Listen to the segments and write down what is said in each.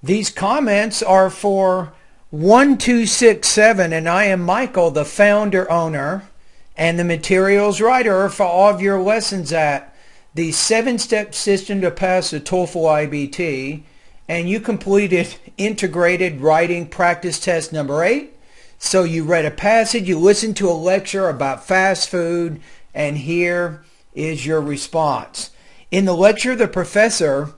These comments are for 1267, and I am Michael, the founder, owner, and the materials writer for all of your lessons at the 7-step system to pass the TOEFL iBT, and you completed integrated writing practice test number 8. So you read a passage, you listened to a lecture about fast food, and here is your response. In the lecture, the professor,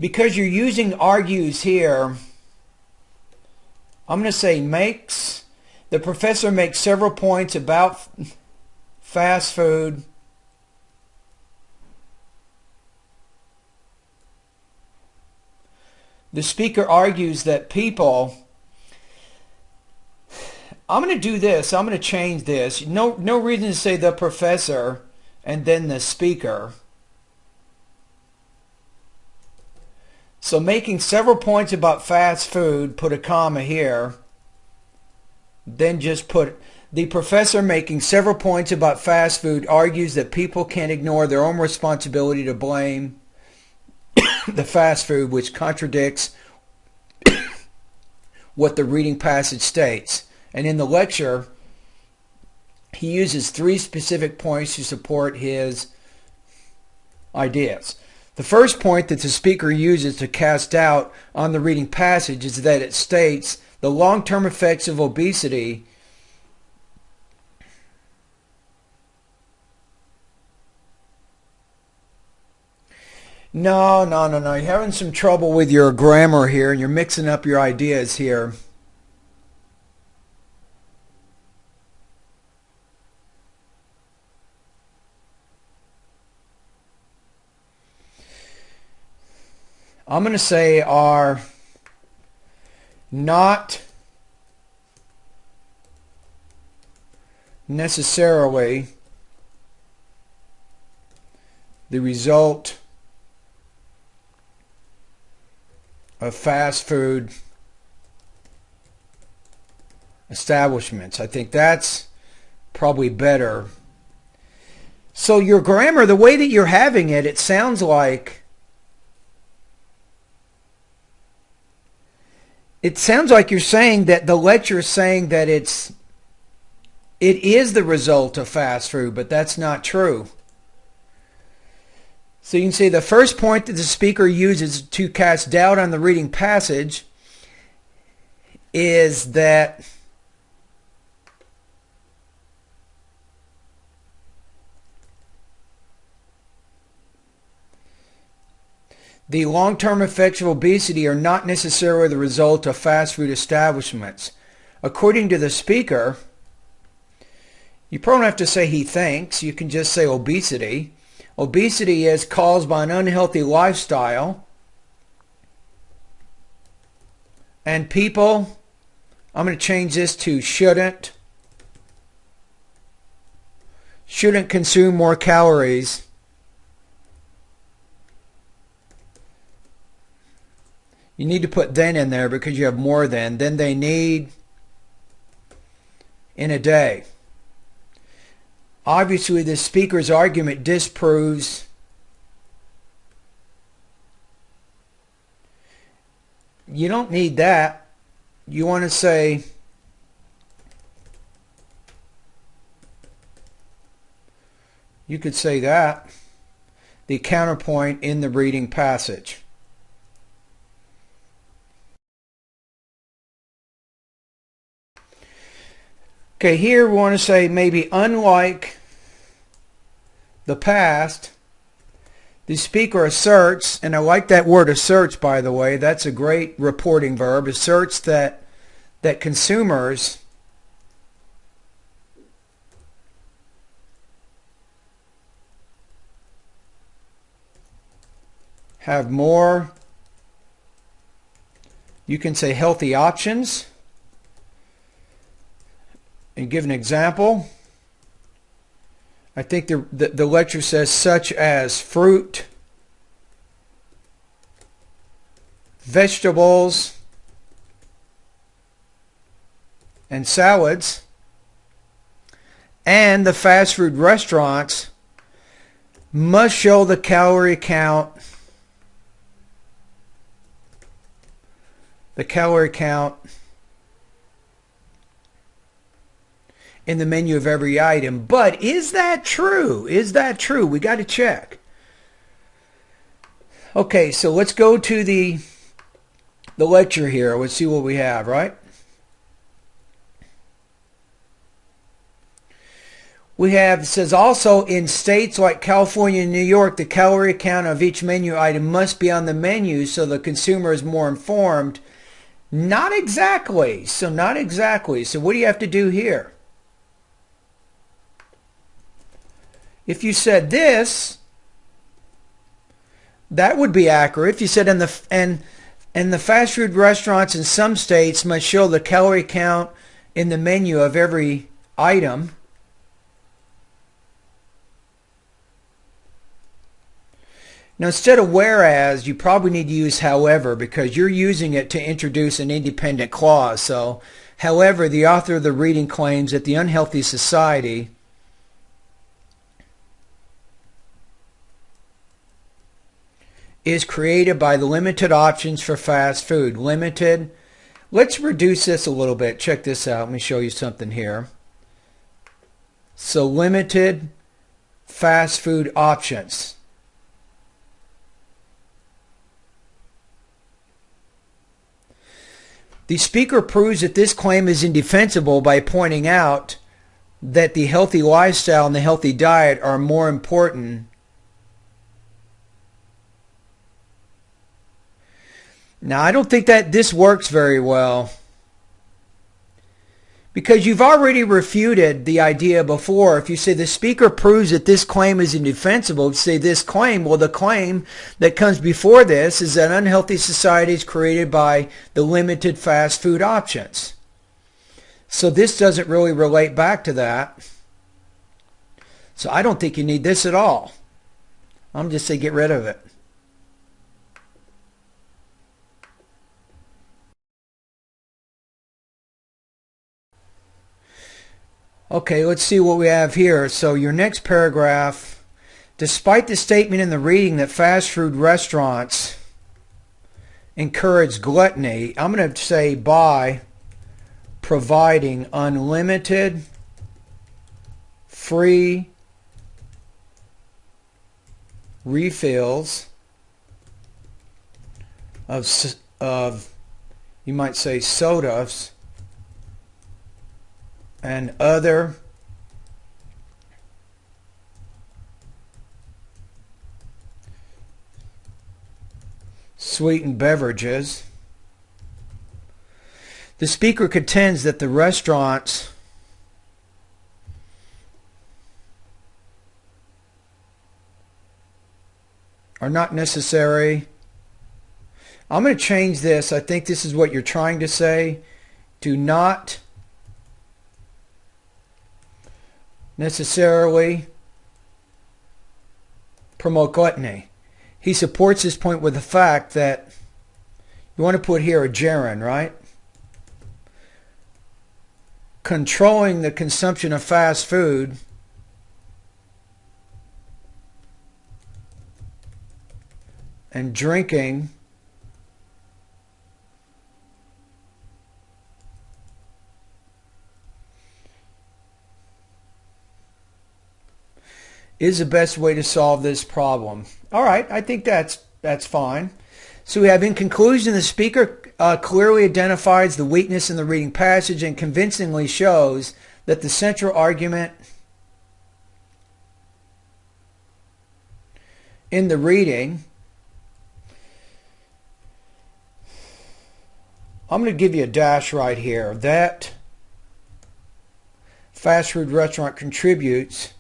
because you're using argues here, I'm going to say makes. The professor makes several points about fast food. The speaker argues that people, I'm going to do this, I'm going to change this. No reason to say the professor and then the speaker. So making several points about fast food, put a comma here. Then just put, the professor making several points about fast food argues that people can't ignore their own responsibility to blame the fast food, which contradicts what the reading passage states. And in the lecture, he uses 3 specific points to support his ideas. The first point that the speaker uses to cast doubt on the reading passage is that it states the long-term effects of obesity No. You're having some trouble with your grammar here, and you're mixing up your ideas here. I'm going to say are not necessarily the result of fast food establishments. I think that's probably better. So your grammar, the way that you're having it, it sounds like you're saying that the lecture is saying that it is the result of fast food, but that's not true. So you can say the first point that the speaker uses to cast doubt on the reading passage is that the long-term effects of obesity are not necessarily the result of fast food establishments. According to the speaker, you probably don't have to say he thinks. You can just say obesity. Obesity is caused by an unhealthy lifestyle. And people, I'm going to change this to shouldn't consume more calories You need to put then in there because you have more than they need in a day. Obviously, the speaker's argument disproves you don't need that. You want to say you could say that the counterpoint in the reading passage. Okay, here we want to say maybe unlike the past, the speaker asserts, and I like that word asserts, by the way, that's a great reporting verb, asserts that consumers have more, you can say healthy options. And give an example. I think the lecture says such as fruit, vegetables, and salads. And the fast food restaurants must show the calorie count the calorie count in the menu of every item. But is that true? Is that true? We got to check. Okay, so let's go to the lecture here. Let's see what we have, right? We have, it says also in states like California and New York, the calorie count of each menu item must be on the menu so the consumer is more informed. Not exactly. So not exactly. So what do you have to do here? If you said this, that would be accurate. If you said in the fast food restaurants in some states must show the calorie count in the menu of every item. Now, instead of whereas, you probably need to use however, because you're using it to introduce an independent clause. So, however, the author of the reading claims that the unhealthy society is created by the limited options for fast food. Limited. Let's reduce this a little bit. Check this out. Let me show you something here. So, limited fast food options. The speaker proves that this claim is indefensible by pointing out that the healthy lifestyle and the healthy diet are more important. Now, I don't think that this works very well, because you've already refuted the idea before. If you say the speaker proves that this claim is indefensible, say this claim, well, the claim that comes before this is that unhealthy society is created by the limited fast food options. So this doesn't really relate back to that. So I don't think you need this at all. I'm just saying get rid of it. Okay, let's see what we have here. So your next paragraph, despite the statement in the reading that fast food restaurants encourage gluttony, I'm going to say by providing unlimited free refills of you might say sodas and other sweetened beverages. The speaker contends that the restaurants are not necessary. I'm going to change this. I think this is what you're trying to say. Do not necessarily promote gluttony. He supports this point with the fact that you want to put here a gerund, right? Controlling the consumption of fast food and drinking is the best way to solve this problem. All right, I think that's fine. So we have, in conclusion, the speaker clearly identifies the weakness in the reading passage and convincingly shows that the central argument in the reading, I'm going to give you a dash right here, that fast food restaurant contributes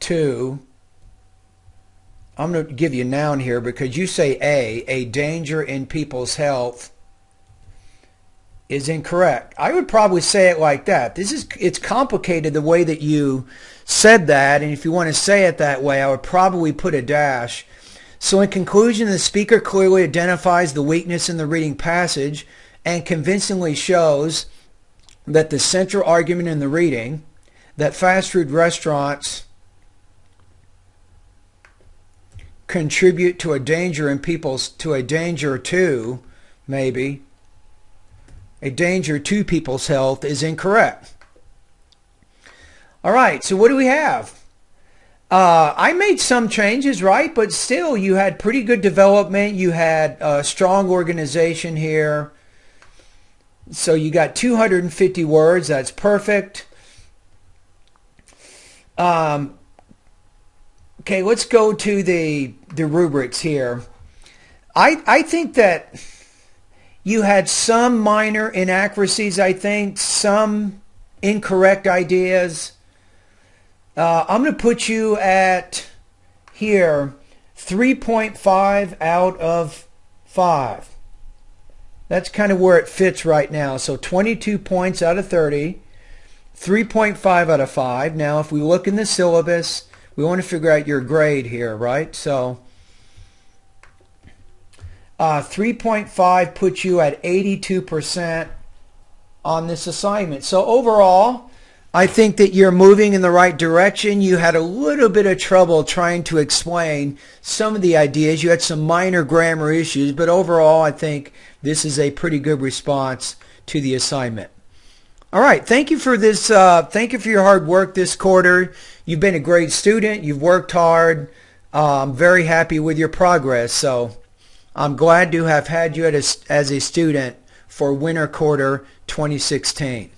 to, I'm going to give you a noun here because you say a danger in people's health is incorrect. I would probably say it like that. It's complicated the way that you said that, and if you want to say it that way, I would probably put a dash. So in conclusion, the speaker clearly identifies the weakness in the reading passage and convincingly shows that the central argument in the reading, that fast food restaurants contribute to a danger in people's, to a danger to, maybe, a danger to people's health is incorrect. All right, so what do we have? I made some changes, right? But still, you had pretty good development. You had a strong organization here. So you got 250 words. That's perfect. Okay, let's go to the rubrics here. I think that you had some minor inaccuracies, I think, some incorrect ideas. I'm going to put you at here 3.5 out of 5. That's kind of where it fits right now. So 22 points out of 30, 3.5 out of 5. Now if we look in the syllabus, we want to figure out your grade here, right? So 3.5 puts you at 82% on this assignment. So overall, I think that you're moving in the right direction. You had a little bit of trouble trying to explain some of the ideas. You had some minor grammar issues, but overall, I think this is a pretty good response to the assignment. All right, thank you for this. Thank you for your hard work this quarter. You've been a great student. You've worked hard. I'm very happy with your progress. So I'm glad to have had you as a student for winter quarter 2016.